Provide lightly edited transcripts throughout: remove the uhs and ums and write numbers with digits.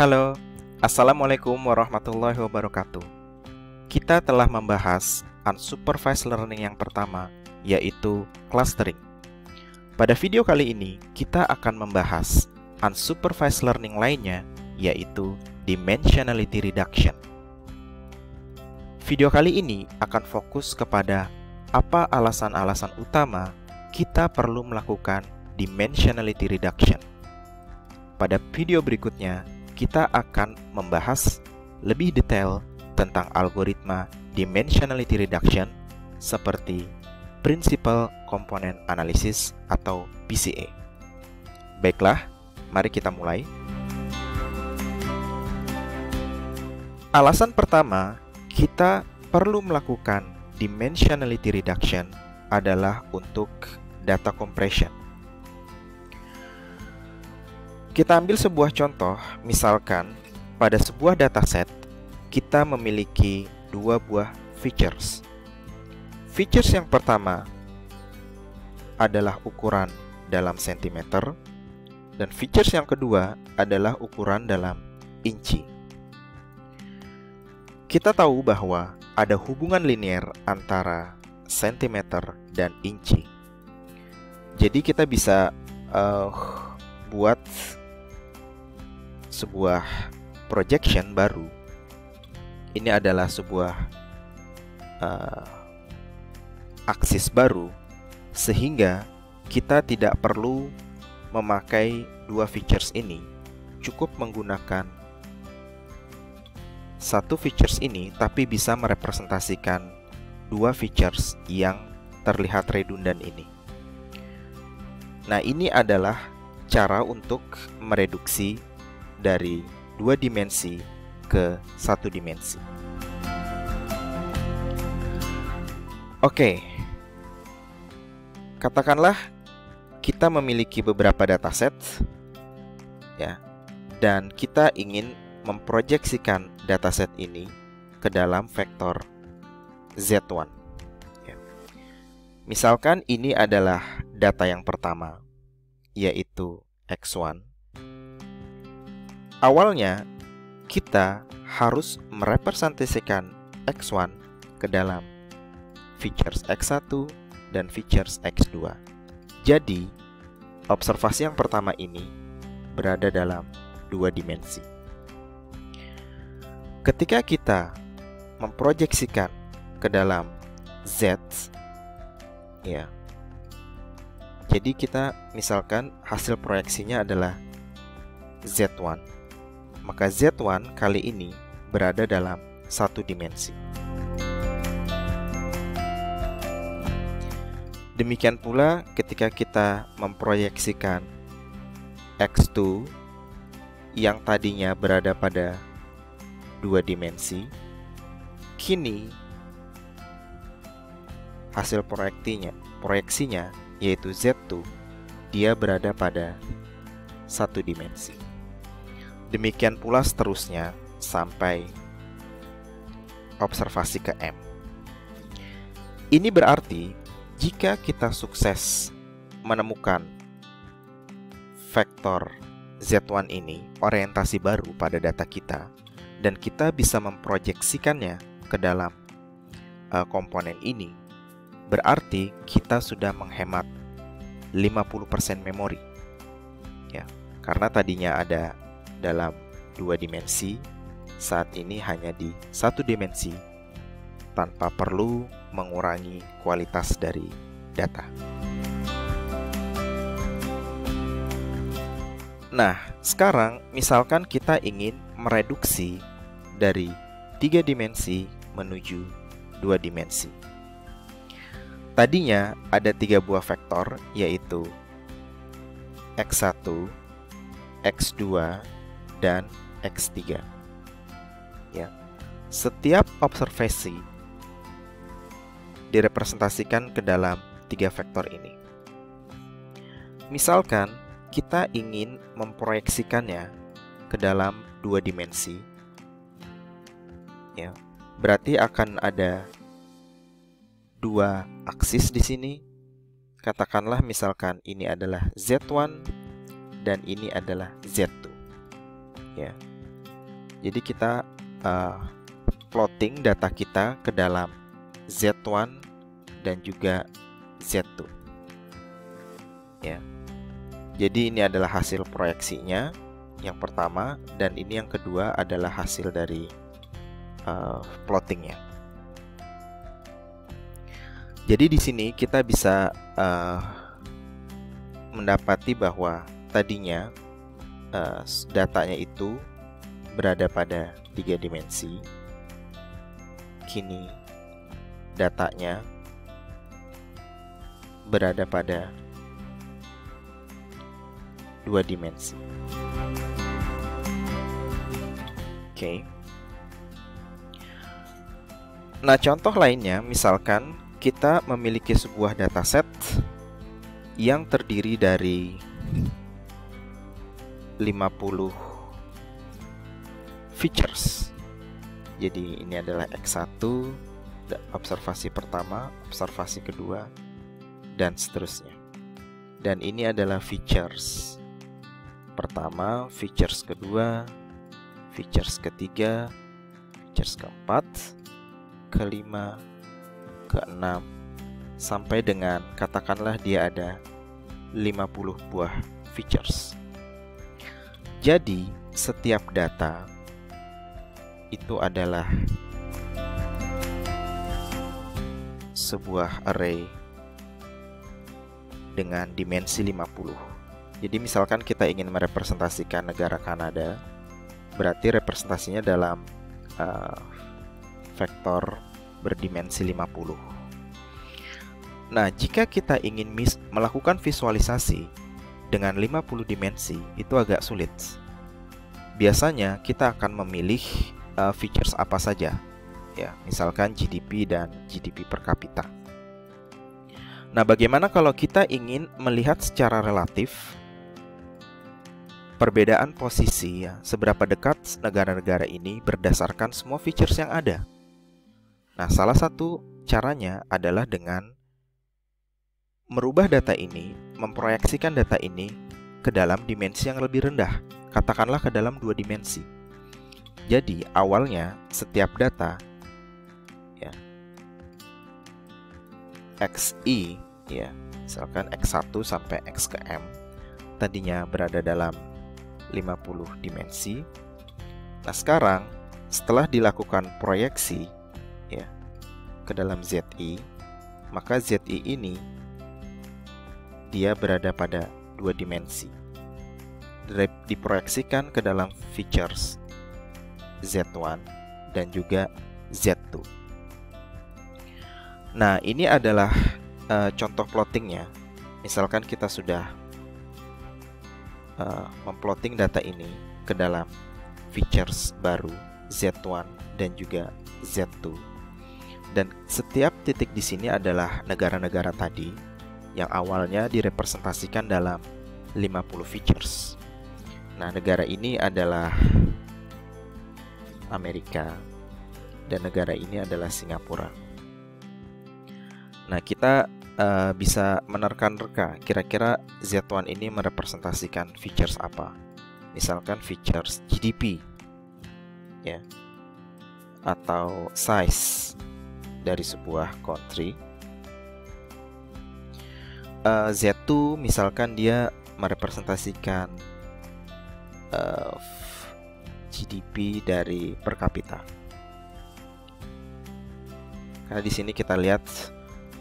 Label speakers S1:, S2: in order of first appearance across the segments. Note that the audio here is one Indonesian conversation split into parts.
S1: Halo, Assalamualaikum warahmatullahi wabarakatuh. Kita telah membahas unsupervised learning yang pertama, yaitu clustering. Pada video kali ini, kita akan membahas unsupervised learning lainnya, yaitu dimensionality reduction. Video kali ini akan fokus kepada apa alasan-alasan utama kita perlu melakukan dimensionality reduction. Pada video berikutnya, kita akan membahas lebih detail tentang algoritma dimensionality reduction seperti Principal Component Analysis atau PCA. Baiklah, mari kita mulai. Alasan pertama, kita perlu melakukan dimensionality reduction adalah untuk data compression. Kita ambil sebuah contoh, misalkan pada sebuah dataset kita memiliki dua buah features. Features yang pertama adalah ukuran dalam sentimeter, dan features yang kedua adalah ukuran dalam inci. Kita tahu bahwa ada hubungan linear antara sentimeter dan inci. Jadi kita bisa buat sebuah projection baru. Ini adalah sebuah aksis baru, sehingga kita tidak perlu memakai dua features ini. Cukup menggunakan satu features ini, tapi bisa merepresentasikan dua features yang terlihat redundan ini. Nah, ini adalah cara untuk mereduksi dari dua dimensi ke satu dimensi. Oke, katakanlah kita memiliki beberapa dataset, ya, dan kita ingin memproyeksikan dataset ini ke dalam vektor Z1. Ya. Misalkan ini adalah data yang pertama, yaitu X1. Awalnya, kita harus merepresentasikan X1 ke dalam features X1 dan features X2. Jadi, observasi yang pertama ini berada dalam dua dimensi. Ketika kita memproyeksikan ke dalam Z, ya, jadi kita misalkan hasil proyeksinya adalah Z1. Maka Z1 kali ini berada dalam satu dimensi. Demikian pula ketika kita memproyeksikan X2 yang tadinya berada pada dua dimensi, kini hasil proyeksinya yaitu Z2, dia berada pada satu dimensi. Demikian pula seterusnya sampai observasi ke M. Ini berarti jika kita sukses menemukan vektor Z1 ini, orientasi baru pada data kita, dan kita bisa memproyeksikannya ke dalam komponen ini, berarti kita sudah menghemat 50% memori. Ya, karena tadinya ada dalam dua dimensi, saat ini hanya di satu dimensi tanpa perlu mengurangi kualitas dari data. Nah, sekarang misalkan kita ingin mereduksi dari 3 dimensi menuju 2 dimensi. Tadinya ada 3 buah vektor, yaitu X1, X2, dan X3. Ya. Setiap observasi direpresentasikan ke dalam 3 vektor ini. Misalkan kita ingin memproyeksikannya ke dalam 2 dimensi. Ya. Berarti akan ada 2 aksis di sini. Katakanlah misalkan ini adalah Z1 dan ini adalah Z2. Ya. Jadi kita plotting data kita ke dalam Z1 dan juga Z2. Ya. Jadi ini adalah hasil proyeksinya yang pertama, dan ini yang kedua adalah hasil dari plottingnya. Jadi di sini kita bisa mendapati bahwa tadinya datanya itu berada pada 3 dimensi. Kini datanya berada pada 2 dimensi. Oke. Nah, contoh lainnya, misalkan kita memiliki sebuah dataset yang terdiri dari 50 features. Jadi ini adalah X1, observasi pertama, observasi kedua, dan seterusnya. Dan ini adalah features pertama, features kedua, features ketiga, features keempat, kelima, keenam, sampai dengan katakanlah dia ada 50 buah features. Jadi setiap data itu adalah sebuah array dengan dimensi 50. Jadi misalkan kita ingin merepresentasikan negara Kanada, berarti representasinya dalam vektor berdimensi 50. Nah, jika kita ingin melakukan visualisasi dengan 50 dimensi, itu agak sulit. Biasanya kita akan memilih features apa saja, ya, misalkan GDP dan GDP per kapita. Nah, bagaimana kalau kita ingin melihat secara relatif perbedaan posisi, ya, seberapa dekat negara-negara ini berdasarkan semua features yang ada? Nah, salah satu caranya adalah dengan merubah data ini, memproyeksikan data ini ke dalam dimensi yang lebih rendah, katakanlah ke dalam 2 dimensi. Jadi awalnya setiap data, ya, XI, ya, misalkan X1 sampai X ke M, tadinya berada dalam 50 dimensi. Nah, sekarang setelah dilakukan proyeksi, ya, ke dalam ZI, maka ZI ini dia berada pada 2 dimensi, diproyeksikan ke dalam features Z1 dan juga Z2. Nah, ini adalah contoh plottingnya. Misalkan kita sudah memplotting data ini ke dalam features baru Z1 dan juga Z2. Dan setiap titik di sini adalah negara-negara tadi yang awalnya direpresentasikan dalam 50 features. Nah, negara ini adalah Amerika dan negara ini adalah Singapura. Nah, kita bisa menerka-nerka kira-kira Z1 ini merepresentasikan features apa. Misalkan features GDP, ya, atau size dari sebuah country. Z2 misalkan dia merepresentasikan GDP dari per kapita. Karena di sini kita lihat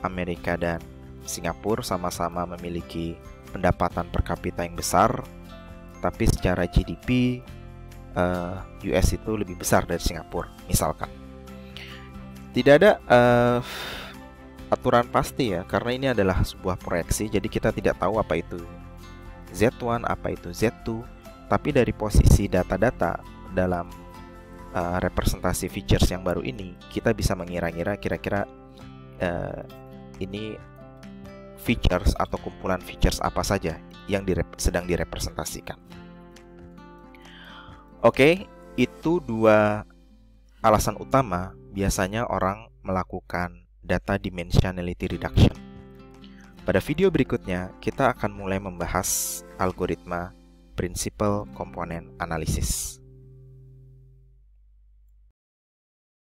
S1: Amerika dan Singapura sama-sama memiliki pendapatan per kapita yang besar, tapi secara GDP US itu lebih besar dari Singapura, misalkan. Tidak ada aturan pasti, ya, karena ini adalah sebuah proyeksi, jadi kita tidak tahu apa itu Z1, apa itu Z2, tapi dari posisi data-data dalam representasi features yang baru ini, kita bisa mengira-ngira kira-kira ini features atau kumpulan features apa saja yang sedang direpresentasikan. Oke, itu 2 alasan utama biasanya orang melakukan data dimensionality reduction. Pada video berikutnya, kita akan mulai membahas algoritma Principal Component Analysis.